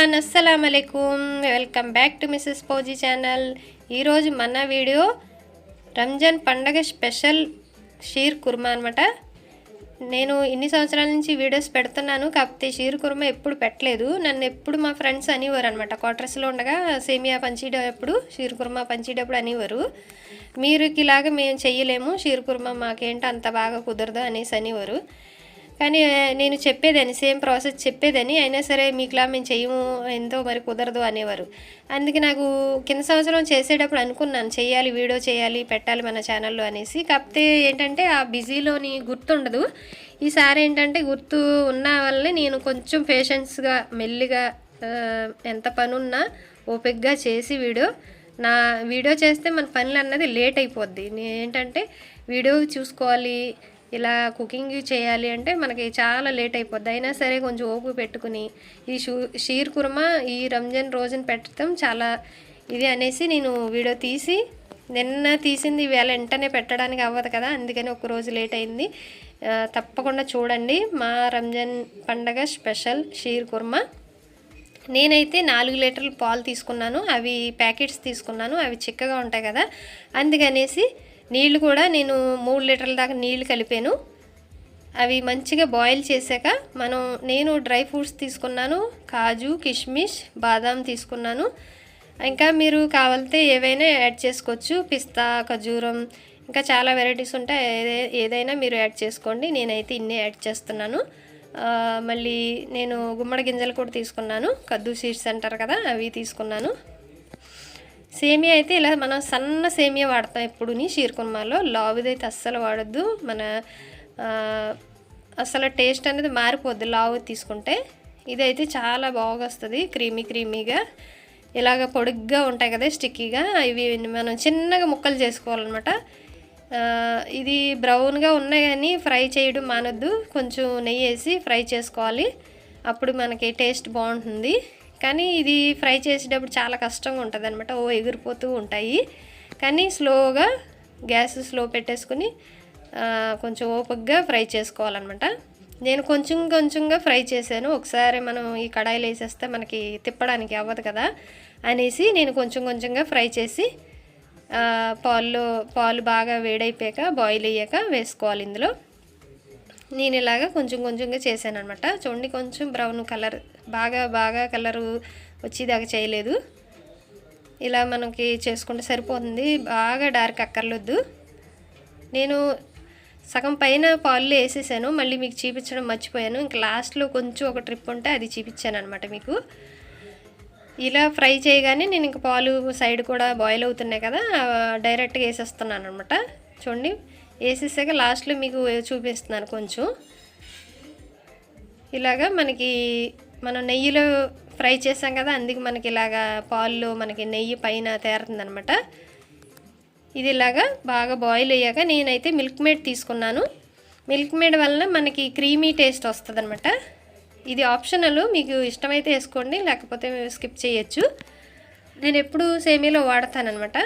Everyone అస్సలాము అలైకుమ్ welcome back to Mrs Fauzi channel. ఈరోజు మన వీడియో రంజాన్ పండగ స్పెషల్ షీర్ కుర్మా అనమాట. నేను ఇన్ని సంవత్సరాల నుంచి వీడియోస్ పెడుతున్నాను, కాకపోతే షీర్ కుర్మా ఎప్పుడు పెట్టలేదు. నన్ను ఎప్పుడు మా ఫ్రెండ్స్ అనేవారు అనమాట, క్వార్టర్స్లో ఉండగా సేమియా పంచేటప్పుడు షీర్ కుర్మా పంచేటప్పుడు అనేవారు, మీరు ఇలాగా మేము చెయ్యలేము, షీర్ కుర్మా మాకేంటో అంత బాగా కుదరదు అనేసి అనేవారు. కానీ నేను చెప్పేదని, సేమ్ ప్రాసెస్ చెప్పేదని, అయినా సరే మీకులా మేము చెయ్యము, ఎంతో మరి కుదరదు అనేవారు. అందుకే నాకు కింద సంవత్సరం చేసేటప్పుడు అనుకున్నాను చేయాలి, వీడియో చేయాలి, పెట్టాలి మన ఛానల్లో అనేసి. కాకపోతే ఏంటంటే ఆ బిజీలోని గుర్తుండదు. ఈసారి ఏంటంటే గుర్తు ఉన్న వల్లనే నేను కొంచెం పేషెన్స్గా మెల్లిగా ఎంత పని ఉన్నా ఓపికగా చేసి నా వీడియో చేస్తే మన పనులు అన్నది లేట్ అయిపోద్ది. ఏంటంటే వీడియో చూసుకోవాలి, ఇలా కుకింగ్ చేయాలి అంటే మనకి చాలా లేట్ అయిపోద్ది. అయినా సరే కొంచెం ఓపిక పెట్టుకుని ఈ షీర్ కుర్మా ఈ రంజాన్ రోజున పెట్టడం చాలా ఇది అనేసి నేను వీడియో తీసి, నిన్న తీసింది ఇవాళ వెంటనే పెట్టడానికి అవ్వదు కదా, అందుకని ఒకరోజు లేట్ అయింది. తప్పకుండా చూడండి మా రంజాన్ పండగ స్పెషల్ షీర్ కుర్మా. నేనైతే 4 లీటర్ల పాలు తీసుకున్నాను, అవి ప్యాకెట్స్ తీసుకున్నాను, అవి చిక్కగా ఉంటాయి కదా, అందుకనేసి నీళ్ళు కూడా నేను 3 లీటర్ల దాకా నీళ్ళు కలిపాను. అవి మంచిగా బాయిల్ చేశాక నేను డ్రై ఫ్రూట్స్ తీసుకున్నాను, కాజు, కిష్మిష్, బాదాం తీసుకున్నాను. ఇంకా మీరు కావాలితే ఏవైనా యాడ్ చేసుకోవచ్చు, పిస్తా, ఖజూరం, ఇంకా చాలా వెరైటీస్ ఉంటాయి, ఏదైనా మీరు యాడ్ చేసుకోండి. నేనైతే ఇన్నే యాడ్ చేస్తున్నాను. మళ్ళీ నేను గుమ్మడి గింజలు కూడా తీసుకున్నాను, కద్దు సీడ్స్ అంటారు కదా, అవి తీసుకున్నాను. సేమియా అయితే ఇలా మనం సన్న సేమియా వాడతాం ఎప్పుడుని షీర్ కుర్మాలో, లావుదైతే అస్సలు వాడద్దు, అసలు టేస్ట్ అనేది మారిపోద్ది లావు తీసుకుంటే. ఇదైతే చాలా బాగా వస్తుంది, క్రీమీగా ఇలాగ పొడుగ్గా ఉంటాయి కదా స్టిక్కీగా, ఇవి మనం చిన్నగా ముక్కలు చేసుకోవాలన్నమాట. ఇది బ్రౌన్గా ఉన్నాయి కానీ ఫ్రై చేయడం మానొద్దు, కొంచెం నెయ్యి వేసి ఫ్రై చేసుకోవాలి, అప్పుడు మనకి టేస్ట్ బాగుంటుంది. కానీ ఇది ఫ్రై చేసేటప్పుడు చాలా కష్టంగా ఉంటుంది అనమాట, ఎగిరిపోతూ ఉంటాయి. కానీ స్లోగా గ్యాస్ స్లో పెట్టేసుకుని కొంచెం ఓపికగా ఫ్రై చేసుకోవాలన్నమాట. నేను కొంచెంగా ఫ్రై చేశాను, ఒకసారి మనం ఈ కడాయిలో వేసేస్తే మనకి తిప్పడానికి అవ్వదు కదా అనేసి నేను కొంచెంగా ఫ్రై చేసి పాలు బాగా వేడైపోయాక బాయిల్ అయ్యాక వేసుకోవాలి ఇందులో. నేను ఇలాగా కొంచెంగా చేశాను అనమాట. చూడండి, కొంచెం బ్రౌన్ కలర్ బాగా కలరు వచ్చేదాకా చేయలేదు, ఇలా మనకి చేసుకుంటే సరిపోతుంది, బాగా డార్క్ అక్కర్లొద్దు. నేను సగం పైన పాలు వేసేసాను, మళ్ళీ మీకు చూపించడం మర్చిపోయాను, ఇంకా లాస్ట్లో కొంచెం ఒక ట్రిప్ ఉంటే అది చూపించాను అనమాట మీకు. ఇలా ఫ్రై చేయగానే నేను ఇంకా పాలు సైడ్ కూడా బాయిల్ అవుతున్నాయి కదా, డైరెక్ట్గా వేసేస్తున్నాను అనమాట. చూడండి, వేసేసాక లాస్ట్లో మీకు చూపిస్తున్నాను కొంచెం. ఇలాగా మనం నెయ్యిలో ఫ్రై చేసాం కదా, అందుకే మనకి ఇలాగా పాల్లో మనకి నెయ్యి పైన తేరుతుంది అనమాట. ఇది ఇలాగా బాగా బాయిల్ అయ్యాక నేనైతే మిల్క్ మేడ్ తీసుకున్నాను. మిల్క్ మేడ్ వలన మనకి క్రీమీ టేస్ట్ వస్తుంది అనమాట. ఇది ఆప్షనల్, మీకు ఇష్టమైతే వేసుకోండి, లేకపోతే స్కిప్ చేయొచ్చు. నేను ఎప్పుడు సేమియాలో వాడతానమాట.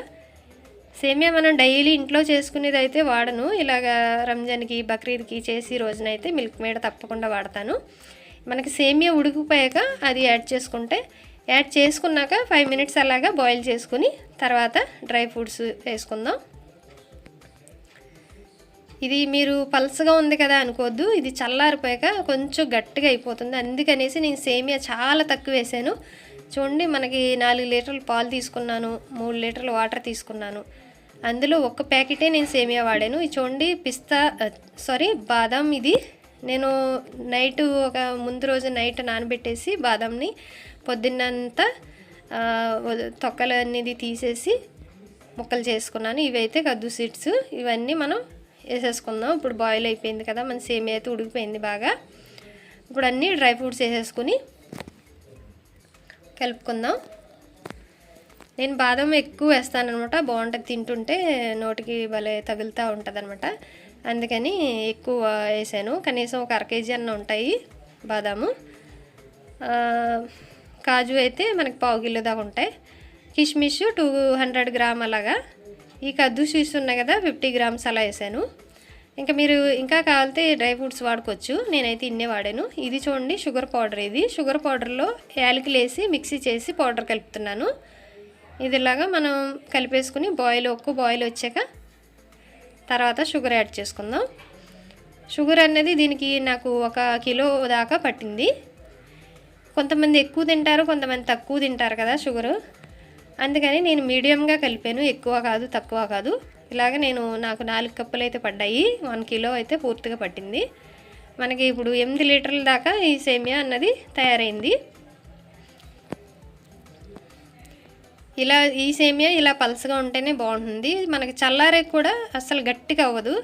సేమియా మనం డైలీ ఇంట్లో చేసుకునేది అయితే వాడను, ఇలాగా రంజాన్కి, బక్రీద్కి చేసి రోజునైతే మిల్క్ మేడ్ తప్పకుండా వాడతాను. మనకి సేమియా ఉడికిపోయాక అది యాడ్ చేసుకున్నాక 5 మినిట్స్ అలాగా బాయిల్ చేసుకుని తర్వాత డ్రై ఫ్రూట్స్ వేసుకుందాం. ఇది మీరు పల్సగా ఉంది కదా అనుకోవద్దు, ఇది చల్లారిపోయాక కొంచెం గట్టిగా అయిపోతుంది, అందుకనేసి నేను సేమియా చాలా తక్కువ వేసాను. చూడండి, మనకి 4 లీటర్ల పాలు తీసుకున్నాను, 3 లీటర్ల వాటర్ తీసుకున్నాను, అందులో ఒక ప్యాకెటే నేను సేమియా వాడాను. ఇది చూడండి, బాదాం, ఇది నేను ముందు రోజు నైట్ నానబెట్టేసి బాదాంని పొద్దున్నంతా తొక్కలు అనేది తీసేసి ముక్కలు చేసుకున్నాను. ఇవైతే కద్దు సీడ్స్, ఇవన్నీ మనం వేసేసుకుందాం. ఇప్పుడు బాయిల్ అయిపోయింది కదా, మన సేమియా అయితే ఉడికిపోయింది బాగా. ఇప్పుడు అన్నీ డ్రై ఫ్రూట్స్ వేసేసుకుని కలుపుకుందాం. నేను బాదం ఎక్కువ వేస్తానమాట, బాగుంటుంది, తింటుంటే నోటికి భలే తగులుతూ ఉంటుంది అనమాట, అందుకని ఎక్కువ వేసాను. కనీసం ఒక 1/2 కేజీ అన్న ఉంటాయి బాదాము. కాజు అయితే మనకి 1/2 కిలో దాకా ఉంటాయి. కిష్మిష్ 200 గ్రామ్ అలాగా. ఈ కద్దు సీడ్స్ ఉన్నాయి కదా, 50 గ్రామ్స్ అలా వేసాను. ఇంకా మీరు ఇంకా కావాలితే డ్రై ఫ్రూట్స్ వాడుకోవచ్చు. నేనైతే ఇన్నే వాడాను. ఇది చూడండి షుగర్ పౌడర్. ఇది షుగర్ పౌడర్లో యాలకులు వేసి మిక్సీ చేసి పౌడర్ కలుపుతున్నాను. ఇదిలాగా మనం కలిపేసుకుని ఒక్క బాయిల్ వచ్చాక తర్వాత షుగర్ యాడ్ చేసుకుందాం. షుగర్ అనేది దీనికి నాకు 1 కిలో దాకా పట్టింది. కొంతమంది ఎక్కువ తింటారు, కొంతమంది తక్కువ తింటారు కదా షుగరు. అందుకని నేను మీడియంగా కలిపాను, ఎక్కువ కాదు తక్కువ కాదు. ఇలాగ నాకు 4 కప్పులు అయితే పడ్డాయి. 1 కిలో అయితే పూర్తిగా పట్టింది. మనకి ఇప్పుడు 8 లీటర్ల దాకా ఈ సేమియా అన్నది తయారైంది. ఈ సేమియా ఇలా పలసగా ఉంటేనే బాగుంటుంది. మనకి చల్లారే కూడా అస్సలు గట్టిగా అవ్వదు.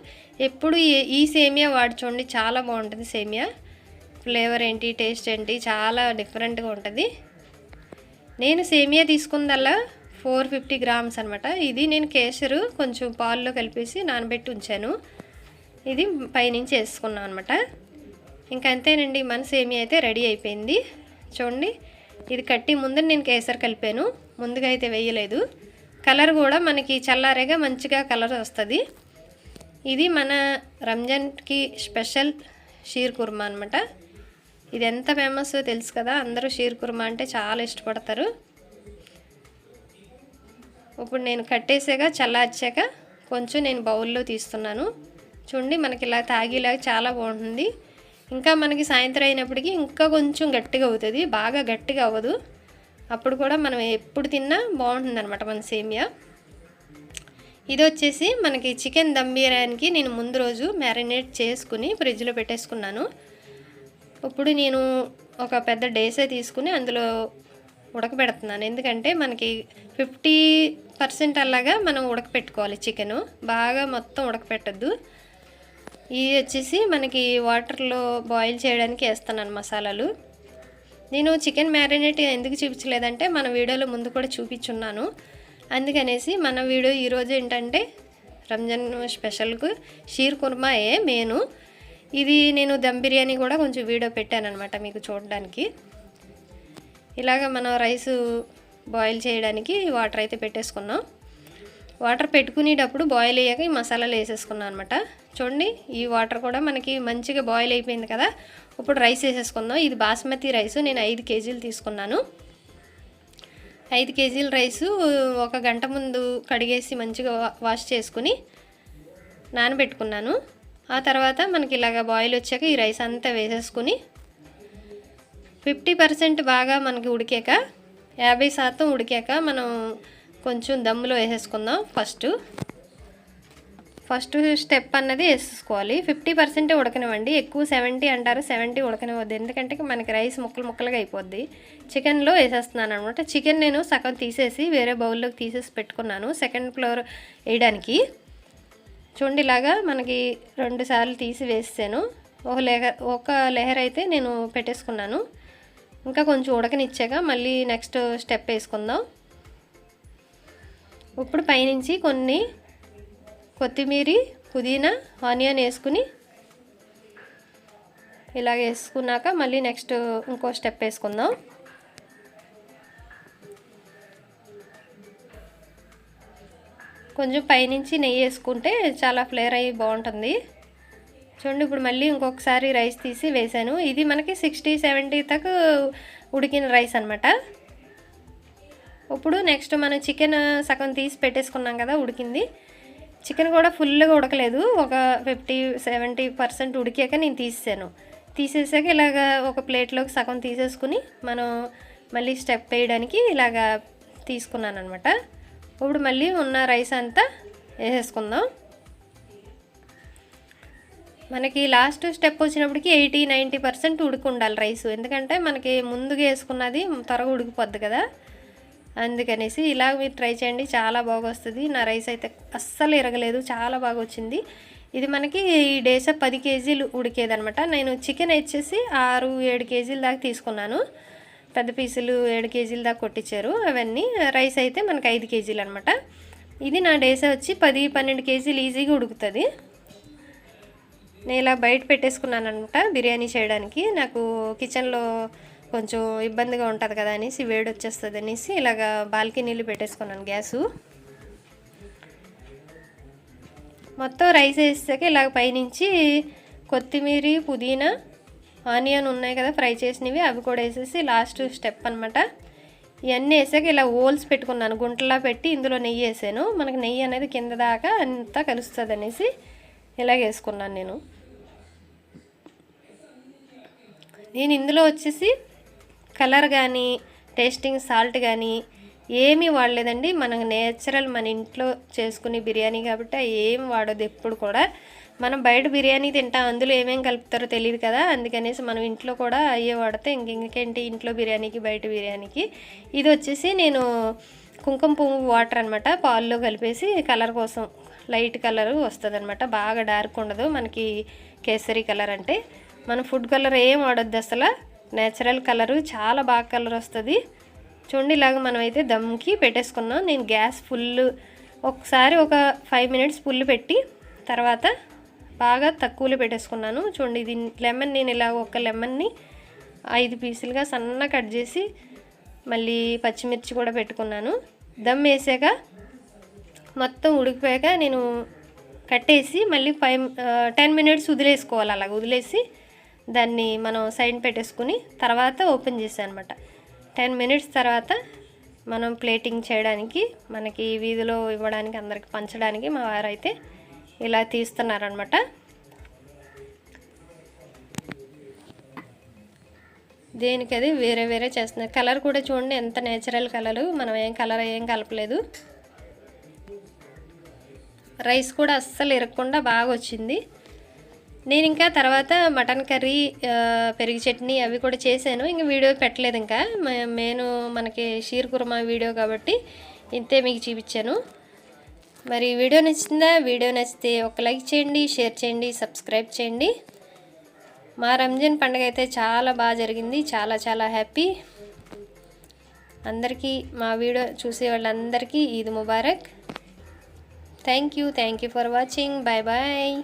ఎప్పుడు ఈ సేమియా వాడి చూడండి, చాలా బాగుంటుంది. సేమియా ఫ్లేవర్ ఏంటి, టేస్ట్ ఏంటి, చాలా డిఫరెంట్గా ఉంటుంది. నేను సేమియా తీసుకుందల్లా 450 గ్రామ్స్ అనమాట. ఇది నేను కేసరు కొంచెం పాల్లో కలిపేసి నానబెట్టి ఉంచాను. ఇది పైనుంచి వేసుకున్నాను అనమాట. ఇంకా అంతేనండి, మన సేమియా అయితే రెడీ అయిపోయింది. చూడండి, ఇది కట్టి ముందు నేను కేసర్ కలిపాను, ముందుగా అయితే వేయలేదు. కలర్ కూడా మనకి చల్లారేగా మంచిగా కలర్ వస్తుంది. ఇది మన రంజాన్కి స్పెషల్ షీర్ కుర్మా అనమాట. ఇది ఎంత ఫేమస్ తెలుసు కదా, అందరూ షీర్ కుర్మా అంటే చాలా ఇష్టపడతారు. ఇప్పుడు నేను కట్టేసాక చల్లార్చాక కొంచెం నేను బౌల్లో తీస్తున్నాను. చూడండి, మనకి ఇలా తాగేలాగా చాలా బాగుంటుంది. ఇంకా మనకి సాయంత్రం అయినప్పటికీ ఇంకా కొంచెం గట్టిగా అవుతుంది, బాగా గట్టిగా అవ్వదు. అప్పుడు కూడా మనం ఎప్పుడు తిన్నా బాగుంటుంది అనమాట మన సేమియా. ఇది వచ్చేసి మనకి చికెన్ దమ్ బిర్యానీకి నేను ముందు రోజు మ్యారినేట్ చేసుకుని ఫ్రిడ్జ్లో పెట్టేసుకున్నాను. ఇప్పుడు నేను ఒక పెద్ద డేసే తీసుకుని అందులో ఉడకబెడుతున్నాను. ఎందుకంటే మనకి 50% అలాగా మనం ఉడకపెట్టుకోవాలి చికెను, బాగా మొత్తం ఉడకపెట్టద్దు. ఇది వచ్చేసి మనకి వాటర్లో బాయిల్ చేయడానికి వేస్తున్నాను మసాలాలు. నేను చికెన్ మ్యారినేట్ ఎందుకు చూపించలేదంటే మన వీడియోలో ముందు కూడా చూపించున్నాను. అందుకనేసి మన వీడియో ఈరోజు ఏంటంటే రంజాన్ స్పెషల్కు షీర్ కుర్మాయే మెయిన్. ఇది నేను దమ్ బిర్యానీ కూడా కొంచెం వీడియో పెట్టాను అనమాట మీకు చూడడానికి. ఇలాగ మనం రైస్ బాయిల్ చేయడానికి వాటర్ అయితే పెట్టేసుకున్నాం. వాటర్ పెట్టుకునేటప్పుడు బాయిల్ అయ్యాక ఈ మసాలాలు వేసేసుకున్నాం అనమాట. చూడండి, ఈ వాటర్ కూడా మనకి మంచిగా బాయిల్ అయిపోయింది కదా. ఇప్పుడు రైస్ వేసేసుకుందాం. ఇది బాస్మతి రైసు నేను 5 కేజీలు తీసుకున్నాను. 5 కేజీల రైసు 1 గంట ముందు కడిగేసి మంచిగా వాష్ చేసుకుని నానబెట్టుకున్నాను. ఆ తర్వాత మనకి ఇలాగ బాయిల్ వచ్చాక ఈ రైస్ అంతా వేసేసుకుని 50% బాగా మనకి ఉడికాక 50% ఉడికాక మనం కొంచెం దమ్ములో వేసేసుకుందాం. ఫస్ట్ స్టెప్ అన్నది వేసేసుకోవాలి. 50% ఉడకనివ్వండి. ఎక్కువ 70 అంటారు, 70 ఉడకనివ్వద్దు. ఎందుకంటే మనకి రైస్ ముక్కలుగా అయిపోద్ది. చికెన్లో వేసేస్తున్నాను అనమాట. చికెన్ నేను సగం తీసేసి వేరే బౌల్లోకి తీసేసి పెట్టుకున్నాను సెకండ్ ఫ్లోర్ వేయడానికి. చూడండి, ఇలాగా మనకి 2 సార్లు తీసి వేసాను. ఒక లేయర్ అయితే నేను పెట్టేసుకున్నాను. ఇంకా కొంచెం ఉడకనిచ్చాక మళ్ళీ నెక్స్ట్ స్టెప్ వేసుకుందాం. ఇప్పుడు పైనుంచి కొన్ని కొత్తిమీర, పుదీనా, ఆనియన్ వేసుకుని ఇలాగ వేసుకున్నాక మళ్ళీ నెక్స్ట్ ఇంకో స్టెప్ వేసుకుందాం. కొంచెం పైనుంచి నెయ్యి వేసుకుంటే చాలా ఫ్లేవర్ అయ్యి బాగుంటుంది. చూడండి, ఇప్పుడు మళ్ళీ ఇంకొకసారి రైస్ తీసి వేసాను. ఇది మనకి 60-70 దాకా ఉడికిన రైస్ అనమాట. ఇప్పుడు నెక్స్ట్ మనం చికెన్ సగం తీసి పెట్టేసుకున్నాం కదా, ఉడికింది. చికెన్ కూడా ఫుల్గా ఉడకలేదు, ఒక 50-70% ఉడికాక నేను తీసేసాక ఇలాగ ఒక ప్లేట్లోకి సగం తీసేసుకుని మనం మళ్ళీ స్టెప్ వేయడానికి ఇలాగా తీసుకున్నాను అనమాట. ఇప్పుడు మళ్ళీ ఉన్న రైస్ అంతా వేసేసుకుందాం. మనకి లాస్ట్ స్టెప్ వచ్చినప్పటికి 80-90% ఉడికి ఉండాలి రైస్. ఎందుకంటే మనకి ముందుగా వేసుకున్నది త్వరగా ఉడికిపోద్ది కదా, అందుకనేసి ఇలా మీరు ట్రై చేయండి, చాలా బాగా వస్తుంది. నా రైస్ అయితే అస్సలు ఇరగలేదు, చాలా బాగా వచ్చింది. ఇది మనకి ఈ డేసా 10 కేజీలు ఉడికేదనమాట. నేను చికెన్ వచ్చేసి 6-7 కేజీల దాకా తీసుకున్నాను. పెద్ద పీసులు 7 కేజీల దాకా కొట్టించారు అవన్నీ. రైస్ అయితే మనకి 5 కేజీలు అనమాట. ఇది నా డేసా వచ్చి 10-12 కేజీలు ఈజీగా ఉడుకుతుంది. నేను ఇలా బయట పెట్టేసుకున్నాను అనమాట బిర్యానీ చేయడానికి. నాకు కిచెన్లో కొంచెం ఇబ్బందిగా ఉంటుంది కదా అనేసి, వేడి వచ్చేస్తుంది అనేసి ఇలాగ బాల్కనీలు పెట్టేసుకున్నాను గ్యాసు. మొత్తం రైస్ వేసాక ఇలాగ పైనుంచి కొత్తిమీర, పుదీనా, ఆనియన్ ఉన్నాయి కదా ఫ్రై చేసినవి, అవి కూడా వేసేసి లాస్ట్ స్టెప్ అనమాట. ఇవన్నీ వేసాక ఇలా హోల్స్ పెట్టుకున్నాను, గుంటలా పెట్టి ఇందులో నెయ్యి వేసాను. మనకి నెయ్యి అనేది కింద దాకా అంతా కలుస్తుంది అనేసి ఇలాగ వేసుకున్నాను నేను ఇందులో వచ్చేసి కలర్ కానీ టేస్టింగ్ సాల్ట్ కానీ ఏమీ వాడలేదండి. మనకు నేచురల్ మన ఇంట్లో చేసుకునే బిర్యానీ కాబట్టి ఏం వాడదు ఎప్పుడు కూడా. మనం బయట బిర్యానీ తింటాం, అందులో ఏమేమి కలుపుతారో తెలియదు కదా, అందుకనేసి మనం ఇంట్లో కూడా అయ్యే వాడితే ఇంకేంటి ఇంట్లో బిర్యానీకి బయట బిర్యానీకి. ఇది వచ్చేసి నేను కుంకుమ పువ్వు వాటర్ అనమాట, పాల్లో కలిపేసి కలర్ కోసం, లైట్ కలర్ వస్తుంది అనమాట, బాగా డార్క్ ఉండదు మనకి కేసరి కలర్ అంటే. మనం ఫుడ్ కలర్ ఏం వాడొద్దు అసలు, నేచురల్ కలరు చాలా బాగా కలర్ వస్తుంది. చూడండి ఇలాగ మనమైతే దమ్కి పెట్టేసుకున్నాం. నేను గ్యాస్ ఫుల్ ఒకసారి ఒక 5 minutes ఫుల్ పెట్టి తర్వాత బాగా తక్కువలో పెట్టేసుకున్నాను. చూడండి ఇది లెమన్, నేను ఇలా ఒక లెమన్ని 5 పీసులుగా సన్న కట్ చేసి మళ్ళీ పచ్చిమిర్చి కూడా పెట్టుకున్నాను. దమ్ వేసాక మొత్తం ఉడికిపోయాక నేను కట్టేసి మళ్ళీ 10 minutes వదిలేసుకోవాలి. అలాగ వదిలేసి దాన్ని మనం సైడ్ పెట్టేసుకుని తర్వాత ఓపెన్ చేసాను అనమాట. 10 minutes తర్వాత మనం ప్లేటింగ్ చేయడానికి, మనకి వీధిలో ఇవ్వడానికి, అందరికి పంచడానికి మా వారైతే ఇలా తీస్తున్నారనమాట. దేనికది వేరే వేరే చేస్తున్నారు. కలర్ కూడా చూడండి ఎంత నేచురల్ కలరు, మనం కలర్ ఏం కలపలేదు. రైస్ కూడా అస్సలు ఇరగకుండా బాగా వచ్చింది. నేను ఇంకా తర్వాత మటన్ కర్రీ, పెరుగు చట్నీ అవి కూడా చేశాను. ఇంకా వీడియో పెట్టలేదు. ఇంకా నేను మనకి షీర్ కుర్మా వీడియో కాబట్టి ఇంతే మీకు చూపించాను. మరి వీడియో నచ్చిందా? వీడియో నచ్చితే ఒక లైక్ చేయండి, షేర్ చేయండి, సబ్స్క్రైబ్ చేయండి. మా రంజాన్ పండుగ అయితే చాలా బాగా జరిగింది, చాలా చాలా హ్యాపీ. అందరికీ, మా వీడియో చూసే వాళ్ళందరికీ Eid Mubarak. Thank you for watching. Bye bye.